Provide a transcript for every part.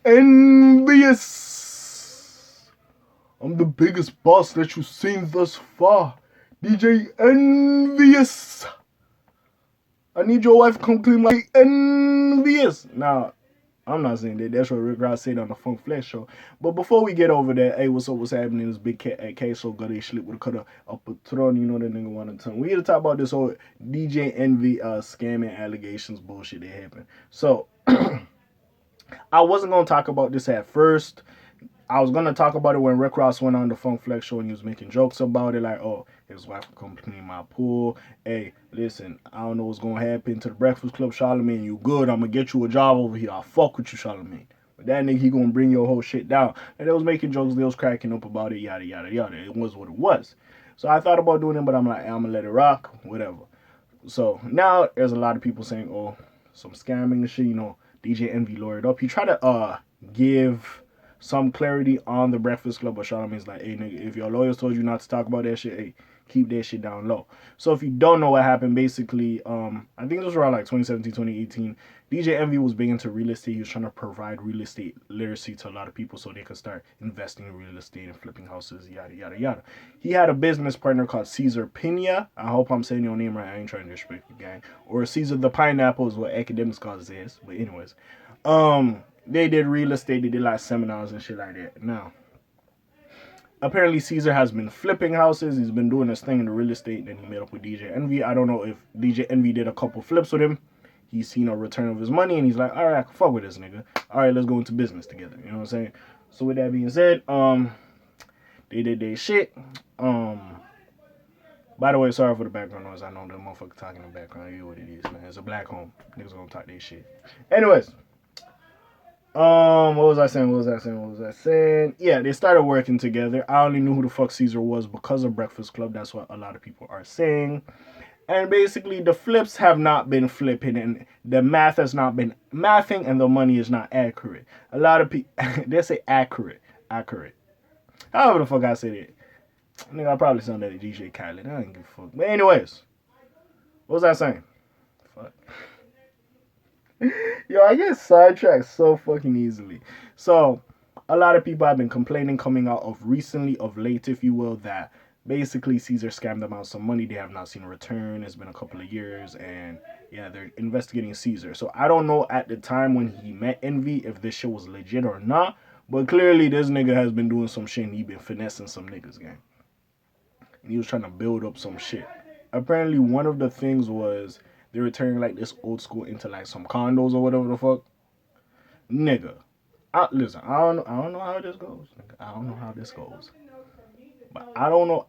Envious. I'm the biggest boss that you've seen thus far. DJ Envious. I need your wife to come clean my envious. Now, I'm not saying that. That's what Rick Ross said on the Funk Flex show. But before we get over that, hey, what's up? What's happening? This big cat at K so good they slip with a cut up a throne. You know that nigga want to tell. We here to talk about this whole DJ Envy scamming allegations bullshit that happened. So I wasn't gonna talk about this at first. I was gonna talk about it when Rick Ross went on the Funk Flex show and he was making jokes about it, like, oh, his wife will come clean my pool. Hey, listen, I don't know what's gonna happen to the Breakfast Club, Charlamagne. You good? I'm gonna get you a job over here. I'll fuck with you, Charlamagne. But that nigga, he gonna bring your whole shit down. And they was making jokes, they was cracking up about it, yada yada yada. It was what it was. So I thought about doing it, but I'm like, I'm gonna let it rock, whatever. So now there's a lot of people saying, oh, some scamming and shit. You know, DJ Envy lawyered up. He tried to give some clarity on the Breakfast Club, but Charlamagne's like, hey nigga, if your lawyers told you not to talk about that shit, hey, keep that shit down low. So if you don't know what happened, basically, I think this was around like 2017, 2018. DJ Envy was big into real estate. He was trying to provide real estate literacy to a lot of people so they could start investing in real estate and flipping houses, yada yada yada. He had a business partner called Cesar Pina. I hope I'm saying your name right. I ain't trying to disrespect the gang. Or Caesar the Pineapple is what academics call his ass. But anyways, they did real estate. They did like seminars and shit like that. Now, apparently Caesar has been flipping houses. He's been doing his thing in the real estate. Then he met up with DJ Envy. I don't know if DJ Envy did a couple flips with him. He's seen a return of his money and he's like, all right, I can fuck with this nigga. All right, let's go into business together. You know what I'm saying? So with that being said, they did their shit. By the way, sorry for the background noise. I know the motherfucker talking in the background. You know what it is, man. It's a black home. Niggas gonna talk their shit. Anyways. What was I saying? Yeah, they started working together. I only knew who the fuck Caesar was because of Breakfast Club. That's what a lot of people are saying. And basically, the flips have not been flipping, and the math has not been mathing, and the money is not accurate. A lot of people, they say accurate. However the fuck I said it. Nigga, I probably sound like a DJ Khaled. I don't give a fuck. But anyways, what was I saying? Fuck. Yo, I get sidetracked so fucking easily. So, a lot of people have been complaining coming out of recently, of late, if you will, that basically Caesar scammed them out some money. They have not seen a return. It's been a couple of years, and yeah, they're investigating Caesar. So, I don't know at the time when he met Envy if this shit was legit or not, but clearly this nigga has been doing some shit and he been finessing some niggas, gang. And he was trying to build up some shit. Apparently, one of the things was they were turning like this old school into like some condos or whatever the fuck. Nigga, listen, I don't know how this goes. Nigga, I don't know how this goes. But I don't know.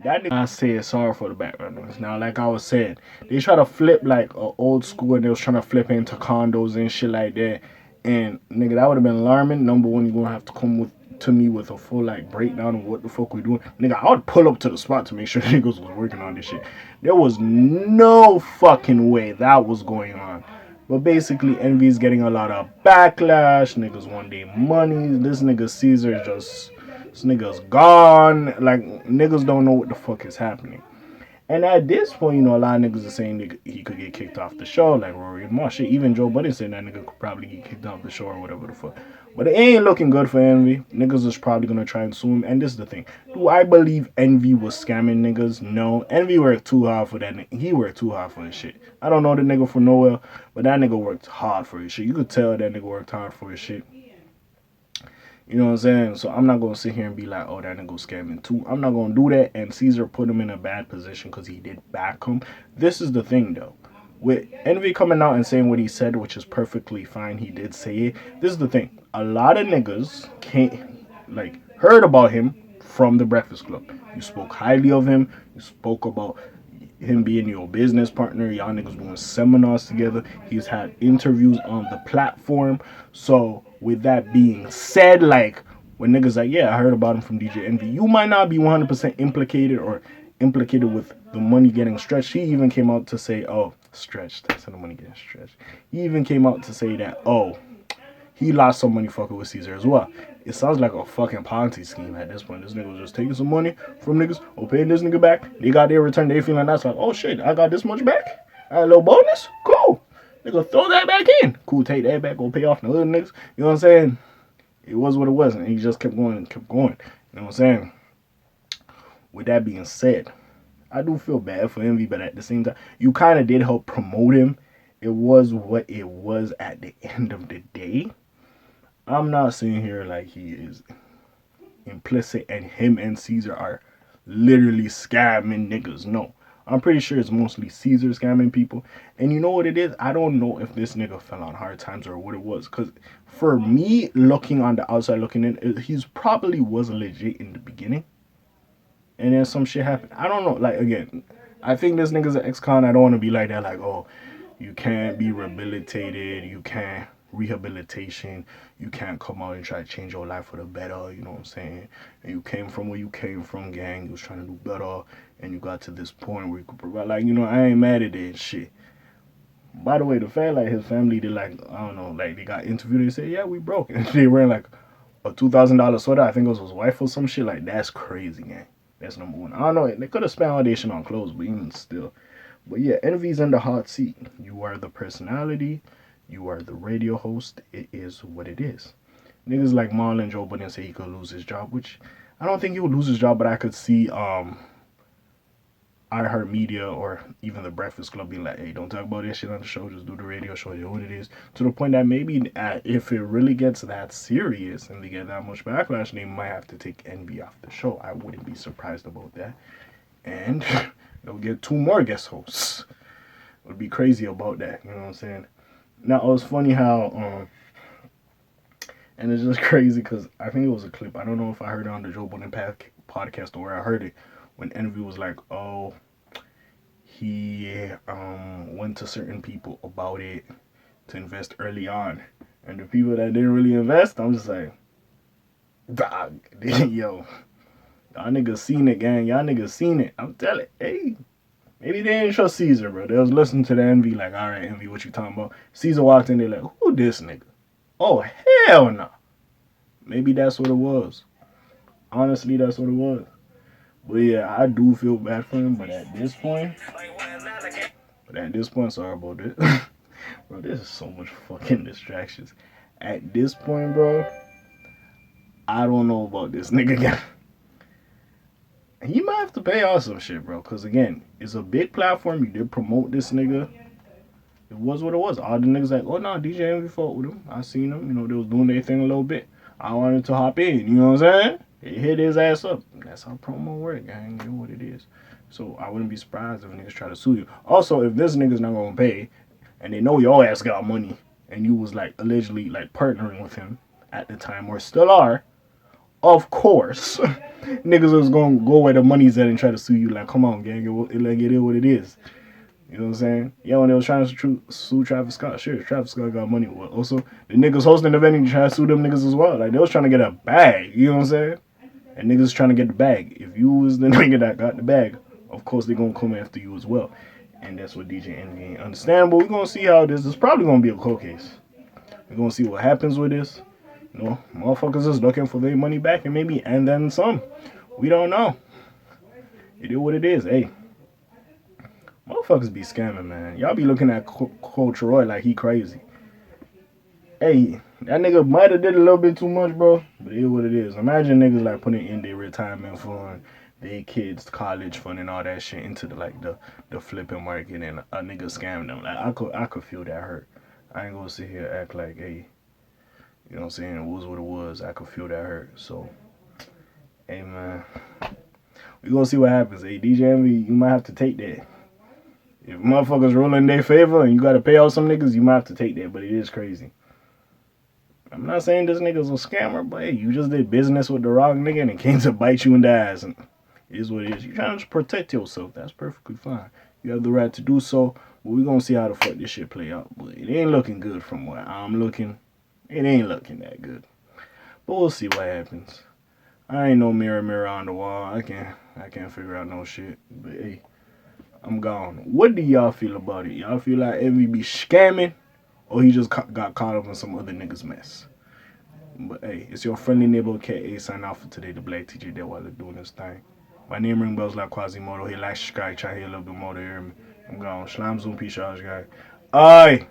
That nigga, I said sorry for the background noise. Now, like I was saying, they try to flip like a old school and they was trying to flip into condos and shit like that. And nigga, that would have been alarming. Number one, you're gonna have to come to me with a full like breakdown of what the fuck we doing. Nigga, I would pull up to the spot to make sure niggas was working on this shit. There was no fucking way that was going on. But basically, Envy's getting a lot of backlash. Niggas want their money. This nigga Caesar just, this nigga's gone. Like, niggas don't know what the fuck is happening. And at this point, you know, a lot of niggas are saying he could get kicked off the show, like Rory and Marsh. Even Joe Budden said that nigga could probably get kicked off the show or whatever the fuck. But it ain't looking good for Envy. Niggas is probably gonna try and sue him. And this is the thing. Do I believe Envy was scamming niggas? No. Envy worked too hard for that nigga. He worked too hard for his shit. I don't know the nigga from nowhere, but that nigga worked hard for his shit. You could tell that nigga worked hard for his shit. You know what I'm saying? So I'm not going to sit here and be like, oh, that nigga was scamming too. I'm not going to do that. And Caesar put him in a bad position because he did back him. This is the thing, though. With Envy coming out and saying what he said, which is perfectly fine, he did say it. This is the thing. A lot of niggas heard about him from the Breakfast Club. You spoke highly of him. You spoke about him being your business partner. Y'all niggas doing seminars together. He's had interviews on the platform. So with that being said, like when niggas like, yeah, I heard about him from DJ Envy, you might not be 100% implicated with the money getting stretched. He even came out to say, oh, stretched. I said the money getting stretched. He even came out to say that, oh, he lost some money fucking with Caesar as well. It sounds like a fucking Ponzi scheme at this point. This nigga was just taking some money from niggas, or paying this nigga back. They got their return. They feeling that's like, oh shit, I got this much back. I got a little bonus. Cool. Nigga, throw that back in. Cool, take that back, go pay off the other niggas. You know what I'm saying? It was what it was, and he just kept going and kept going. You know what I'm saying? With that being said, I do feel bad for Envy, but at the same time, you kind of did help promote him. It was what it was at the end of the day. I'm not saying here like he is implicit and him and Caesar are literally scamming niggas. No. I'm pretty sure it's mostly Caesar scamming people. And you know what it is? I don't know if this nigga fell on hard times or what it was. Because for me, looking on the outside, looking in, he's probably was legit in the beginning. And then some shit happened. I don't know. Like, again, I think this nigga's an ex-con. I don't want to be like that. Like, oh, you can't be rehabilitated. You can't rehabilitation. You can't come out and try to change your life for the better. You know what I'm saying? And you came from where you came from, gang. You was trying to do better. And you got to this point where you could provide. Like, you know, I ain't mad at it and shit. By the way, the fact like his family did like, I don't know, like they got interviewed. They said, yeah, we broke. And they wearing like a $2,000 sweater. I think it was his wife or some shit. Like, that's crazy, gang. That's number one. I don't know. They could have spent all that shit on clothes, but even still. But yeah, Envy's in the hot seat. You are the personality. You are the radio host. It is what it is. Niggas like Marlon Joe Budden say he could lose his job, which I don't think he would lose his job, but I could see iHeartMedia or even the Breakfast Club being like, hey, don't talk about this shit on the show, just do the radio show, you know what it is. To the point that maybe if it really gets that serious and they get that much backlash, they might have to take Envy off the show. I wouldn't be surprised about that. And they'll get 2 more guest hosts. It would be crazy about that, you know what I'm saying? Now, it was funny how, and it's just crazy because I think it was a clip. I don't know if I heard it on the Joe Budden podcast or where I heard it, when Envy was like, oh, he went to certain people about it to invest early on. And the people that didn't really invest, I'm just like, dog, yo, y'all niggas seen it, gang. Y'all niggas seen it. I'm telling, hey, maybe they didn't trust Caesar, bro. They was listening to the Envy, like, all right, Envy, what you talking about? Caesar walked in, they're like, who this nigga? Oh, hell no. Maybe that's what it was. Honestly, that's what it was. But yeah, I do feel bad for him, but at this point, sorry about this. Bro, there's so much fucking distractions. At this point, bro, I don't know about this nigga guy. He might have to pay off some shit, bro. Because again, it's a big platform. You did promote this nigga. It was what it was. All the niggas like, oh no, DJ Envy fought with him. I seen them. You know, they was doing their thing a little bit. I wanted to hop in. You know what I'm saying? It hit his ass up. That's how promo work, gang. You know what it is. So I wouldn't be surprised if niggas try to sue you. Also, if this nigga's not gonna pay, and they know your ass got money, and you was like allegedly like partnering with him at the time, or still are, of course, niggas is gonna go where the money's at and try to sue you. Like, come on, gang. It is what it is. You know what I'm saying? Yeah, when they was trying to sue Travis Scott, sure, Travis Scott got money. Well, also, the niggas hosting the event and trying to sue them niggas as well. Like, they was trying to get a bag. You know what I'm saying? And niggas trying to get the bag. If you was the nigga that got the bag, of course they gonna come after you as well. And that's what DJ Envy ain't understand. But we're gonna see how this is probably gonna be a cold case. We're gonna see what happens with this. You know, motherfuckers is looking for their money back and then some. We don't know. It is what it is. Hey, motherfuckers be scamming, man. Y'all be looking at Cole Troy like he crazy. Hey, that nigga might have did a little bit too much, bro. But it is what it is. Imagine niggas like putting in their retirement fund, their kids' college fund, and all that shit into the flipping market, and a nigga scam them. Like, I could feel that hurt. I ain't gonna sit here and act like, hey, you know what I'm saying? It was what it was. I could feel that hurt. So, hey, man, we gonna see what happens. Hey, DJ Envy, you might have to take that. If motherfuckers roll in their favor and you gotta pay out some niggas, you might have to take that. But it is crazy. I'm not saying this nigga's a scammer, but hey, you just did business with the wrong nigga and it came to bite you in the ass. And it is what it is. You're trying to protect yourself. That's perfectly fine. You have the right to do so. But we're going to see how the fuck this shit play out. But it ain't looking good from where I'm looking. It ain't looking that good. But we'll see what happens. I ain't no mirror on the wall. I can't figure out no shit. But hey, I'm gone. What do y'all feel about it? Y'all feel like Envy be scamming? Or he just got caught up in some other nigga's mess? But hey, it's your friendly neighbor K.A. sign off for today. The Black TJ there while they're doing this thing. My name ring bells like Quasimodo. He likes Sky. Try to hear a little bit more to hear me. I'm gone. Slam zoom. Peace out, guy. Aye.